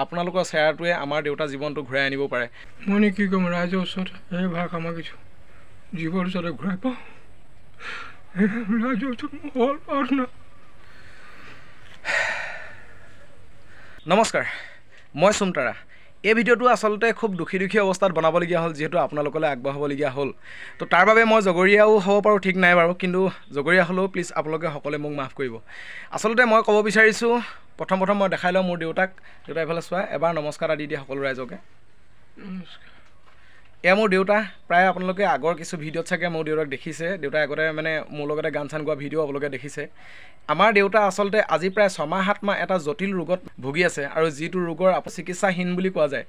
আপোনালোকৰ শ্বেয়াৰটোৱে আমাৰ দেউতা জীৱনটো ঘূৰাই আনিব পাৰে। মই কি ক'ম ৰাইজৰ ওচৰত এই ভাগ আমাক কিছু জীৱন যাতে ঘূৰাই পাওঁ ৰাইজৰ ওচৰত মোৰ প্ৰাৰ্থনা। নমস্কাৰ, মই সুমতাৰা। এই ভিডিঅ'টো আচলতে খুব দুখী অৱস্থাত বনাবলগীয়া হ'ল, যিহেতু আপোনালোকলৈ আগবঢ়াবলগীয়া হ'ল। তো তাৰ বাবে মই জগৰীয়াও হ'ব পাৰোঁ, ঠিক নাই বাৰু, কিন্তু জগৰীয়া হ'লেও প্লিজ আপোনালোকে সকলোৱে মোক মাফ কৰিব। আচলতে মই ক'ব বিচাৰিছোঁ, প্ৰথম মই দেখাই লওঁ মোৰ দেউতাক। দেউতা এইফালে চোৱা, এবাৰ নমস্কাৰ আদি দিয়ে সকলো ৰাইজকে। নমস্কাৰ। এয়া মোৰ দেউতা। প্ৰায় আপোনালোকে আগৰ কিছু ভিডিঅ'ত চাগে মোৰ দেউতাক দেখিছে। দেউতাই আগতে মানে মোৰ লগতে গান চান গোৱা ভিডিঅ' আপোনালোকে দেখিছে। আমাৰ দেউতা আচলতে আজি প্ৰায় 6 মাহ 7 মাহ এটা জটিল ৰোগত ভুগি আছে, আৰু যিটো ৰোগৰ চিকিৎসাহীন বুলি কোৱা যায়,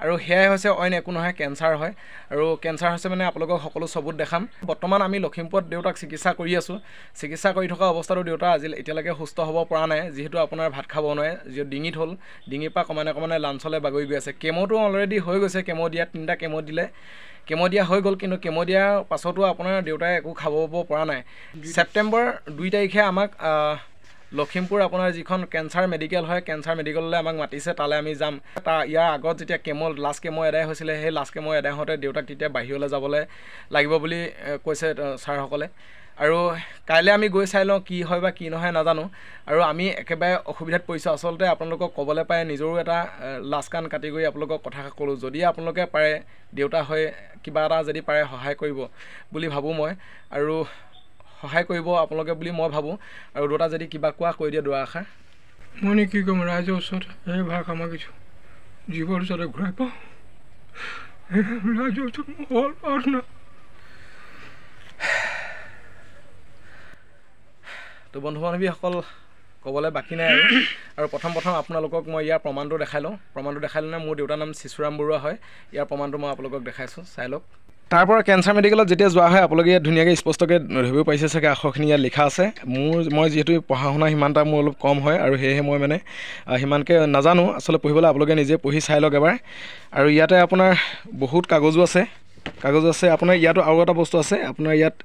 আৰু সেয়াই হৈছে অইন একো নহয়, কেঞ্চাৰ হয়। আৰু কেঞ্চাৰ হৈছে মানে আপোনালোকক সকলো চবুত দেখাম। বৰ্তমান আমি লখিমপুৰত দেউতাক চিকিৎসা কৰি আছোঁ। চিকিৎসা কৰি থকা অৱস্থাতো দেউতা এতিয়ালৈকে সুস্থ হ'ব পৰা নাই, যিহেতু আপোনাৰ ভাত খাব নোৱাৰে, যিহেতু ডিঙিত হ'ল, ডিঙিৰ পৰা ক্ৰমান্বয়ে লাঞ্চলৈ বাগৰি গৈ আছে। কেমোটো অলৰেডি হৈ গৈছে, কেমো দিয়া 3টা কেমো দিলে, কেমো দিয়া হৈ গ'ল, কিন্তু কেমো দিয়াৰ পাছতো আপোনাৰ দেউতাই একো খাব পৰা নাই। ছেপ্টেম্বৰ 2 তাৰিখে আমাক লখিমপুৰ আপোনাৰ যিখন কেঞ্চাৰ মেডিকেল হয়, কেঞ্চাৰ মেডিকেললৈ আমাক মাতিছে, তালৈ আমি যাম। ইয়াৰ আগত যেতিয়া লাষ্ট কেমো এদায় হৈছিলে, সেই লাষ্ট কেমো এদায় হওঁতে দেউতাক তেতিয়া বাহিৰলৈ যাবলৈ লাগিব বুলি কৈছে ছাৰসকলে। আৰু কাইলৈ আমি গৈ চাই লওঁ কি হয় বা কি নহয় নাজানো। আৰু আমি একেবাৰে অসুবিধাত পৰিছোঁ। আচলতে আপোনালোকক ক'বলৈ পাই নিজৰো এটা লাজ কাণ কাটি গৈ আপোনালোকক কথা ক'লোঁ। যদি আপোনালোকে পাৰে, দেউতা হৈ কিবা এটা যদি পাৰে সহায় কৰিব বুলি ভাবোঁ মই, আৰু সহায় কৰিব আপোনালোকে বুলি মই ভাবোঁ। আৰু দেউতা যদি কিবা কোৱা কৈ দিয়ে দুআষাৰ। মই কি ক'ম ৰাইজৰ ওচৰত এই ভাগ আমাক কিছু জীৱন যাতে ঘূৰাই পাওঁ ৰাইজৰ ওচৰত মোৰ প্ৰাৰ্থনা। তো বন্ধু বান্ধৱীসকল, ক'বলৈ বাকী নাই। আৰু প্ৰথম আপোনালোকক মই ইয়াৰ প্ৰমাণটো দেখাই লওঁ। প্ৰমাণটো দেখাই ল'লে মোৰ দেউতাৰ নাম শিশুৰাম বৰুৱা হয়। ইয়াৰ প্ৰমাণটো মই আপোনালোকক দেখাইছোঁ, চাই লওক। তাৰ পৰা কেঞ্চাৰ মেডিকেলত যেতিয়া যোৱা হয়, আপোনালোকে ধুনীয়াকৈ স্পষ্টকৈ ধৰিব পাৰিছে চাগে, আখৰখিনি ইয়াত লিখা আছে। মই যিহেতু পঢ়া শুনা সিমান এটা মোৰ অলপ কম হয়, আৰু সেয়েহে মই মানে সিমানকৈ নাজানো আচলতে পঢ়িবলৈ। আপোনালোকে নিজে পঢ়ি চাই লওক এবাৰ। আৰু ইয়াতে আপোনাৰ বহুত কাগজো আছে। আপোনাৰ ইয়াতো আৰু এটা বস্তু আছে, আপোনাৰ ইয়াত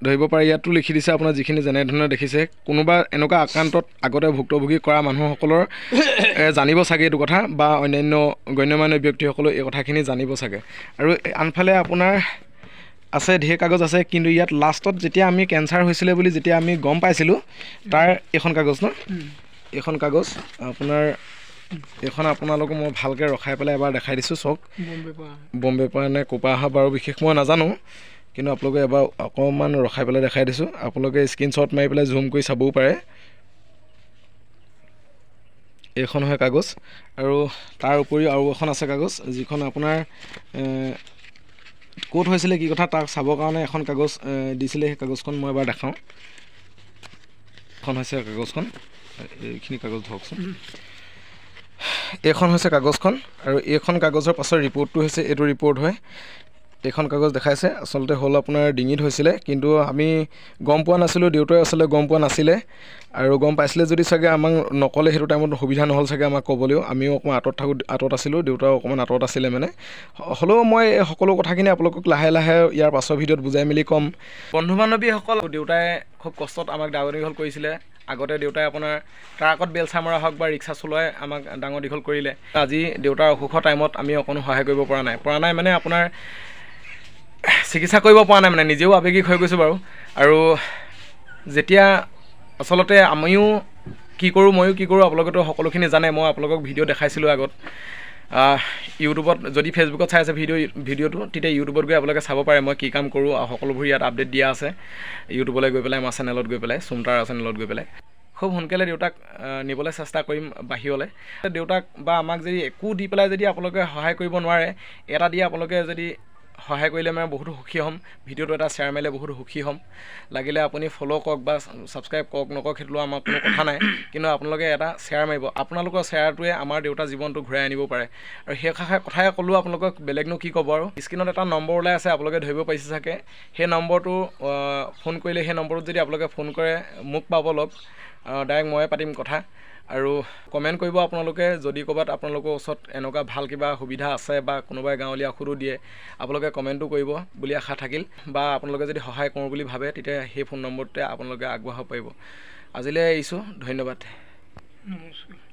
ধৰিব পাৰে, ইয়াতো লিখি দিছে আপোনাৰ যিখিনি যেনেধৰণে দেখিছে। কোনোবা এনেকুৱা আক্ৰান্তত আগতে ভুক্তভোগী কৰা মানুহসকলৰ জানিব চাগে এইটো কথা, বা অন্যান্য গণ্যমান্য ব্যক্তিসকলেও এই কথাখিনি জানিব চাগে। আৰু আনফালে আপোনাৰ আছে, ঢেৰ কাগজ আছে, কিন্তু ইয়াত লাষ্টত যেতিয়া আমি কেঞ্চাৰ হৈছিলে বুলি যেতিয়া আমি গম পাইছিলোঁ, তাৰ এইখন কাগজ ন, এইখন কাগজ আপোনাৰ, এইখন আপোনালোকক মই ভালকৈ ৰখাই পেলাই এবাৰ দেখাই দিছোঁ। চাওক, বম্বে পৰা নে ক'ৰপৰা অহা বাৰু বিশেষ মই নাজানো, কিন্তু আপোনালোকে এবাৰ অকণমান ৰখাই পেলাই দেখাই দিছোঁ। আপোনালোকে স্ক্ৰীনশ্বট মাৰি পেলাই জুম কৰি চাবও পাৰে। এইখন হয় কাগজ। আৰু তাৰ উপৰিও আৰু এখন আছে কাগজ, যিখন আপোনাৰ ক'ত হৈছিলে কি কথা তাক চাবৰ কাৰণে এখন কাগজ দিছিলে। সেই কাগজখন মই এবাৰ দেখাওঁ। এখন হৈছে কাগজখন, এইখিনি কাগজ ধৰকচোন। এইখন হৈছে কাগজখন, আৰু এইখন কাগজৰ পাছৰ ৰিপৰ্টটো হৈছে, এইটো ৰিপৰ্ট হয়। এইখন কাগজ দেখাইছে আচলতে হ'ল আপোনাৰ ডিঙিত হৈছিলে, কিন্তু আমি গম পোৱা নাছিলোঁ, দেউতাই আচলতে গম পোৱা নাছিলে। আৰু গম পাইছিলে যদি চাগে আমাক নক'লে, সেইটো টাইমত সুবিধা নহ'ল চাগে আমাক ক'বলৈও। আমিও অকণমান আঁতৰত আছিলোঁ, দেউতাও অকণমান আঁতৰত আছিলে মানে। হ'লেও মই এই সকলো কথাখিনি আপোনালোকক লাহে লাহে ইয়াৰ পাছৰ ভিডিঅ'ত বুজাই মেলি ক'ম। বন্ধু বান্ধৱীসকল, দেউতাই খুব কষ্টত আমাক ডাঙৰ দীঘল কৰিছিলে। আগতে দেউতাই আপোনাৰ ট্ৰাকত বেলচা মৰা হওক বা ৰিক্সা চলোৱাই আমাক ডাঙৰ দীঘল কৰিলে। আজি দেউতাৰ অসুখৰ টাইমত আমি অকণো সহায় কৰিব পৰা নাই মানে আপোনাৰ চিকিৎসা কৰিব পৰা নাই, মানে নিজেও আৱেগিক হৈ গৈছোঁ বাৰু। আৰু যেতিয়া আচলতে আমিও কি কৰোঁ, ময়ো কি কৰোঁ, আপোনালোকেতো সকলোখিনি জানে। মই আপোনালোকক ভিডিঅ' দেখাইছিলোঁ আগত ইউটিউবত। যদি ফেচবুকত চাই আছে ভিডিঅ'টো, তেতিয়া ইউটিউবত গৈ আপোনালোকে চাব পাৰে মই কি কাম কৰোঁ। সকলোবোৰ ইয়াত আপডেট দিয়া আছে ইউটিউবলৈ গৈ পেলাই, আমাৰ চেনেলত গৈ পেলাই, সুমতাৰা চেনেলত গৈ পেলাই। খুব সোনকালে দেউতাক নিবলৈ চেষ্টা কৰিম বাহিৰলৈ। দেউতাক বা আমাক যদি একো দি পেলাই যদি আপোনালোকে সহায় কৰিব নোৱাৰে, এটা দি আপোনালোকে যদি সহায় কৰিলে মানে বহুত সুখী হ'ম। ভিডিঅ'টো এটা শ্বেয়াৰ মাৰিলে বহুত সুখী হ'ম। লাগিলে আপুনি ফ'ল' কৰক বা ছাবস্ক্ৰাইব কৰক নকৰক, সেইটো আমাৰ কোনো কথা নাই, কিন্তু আপোনালোকে এটা শ্বেয়াৰ মাৰিব। আপোনালোকৰ শ্বেয়াৰটোৱে আমাৰ দেউতাৰ জীৱনটো ঘূৰাই আনিব পাৰে। আৰু সেই কথাই ক'লোঁ আপোনালোকক, বেলেগনো কি ক'ব আৰু। স্ক্ৰীণত এটা নম্বৰ ওলাই আছে, আপোনালোকে ধৰিব পাৰিছে চাগে। সেই নম্বৰটো ফোন কৰিলে, সেই নম্বৰটোত যদি আপোনালোকে ফোন কৰে, মোক পাব লগ, ডাইৰেক্ট ময়ে পাতিম কথা। আৰু কমেণ্ট কৰিব আপোনালোকে, যদি ক'ৰবাত আপোনালোকৰ ওচৰত এনেকুৱা ভাল কিবা সুবিধা আছে বা কোনোবাই গাঁৱলীয়া ঔষধো দিয়ে, আপোনালোকে কমেণ্টটো কৰিব বুলি আশা থাকিল। বা আপোনালোকে যদি সহায় কৰোঁ বুলি ভাবে, তেতিয়া সেই ফোন নম্বৰটোতে আপোনালোকে আগবঢ়াব পাৰিব। আজিলৈ এৰিছোঁ, ধন্যবাদ। নমস্কাৰ।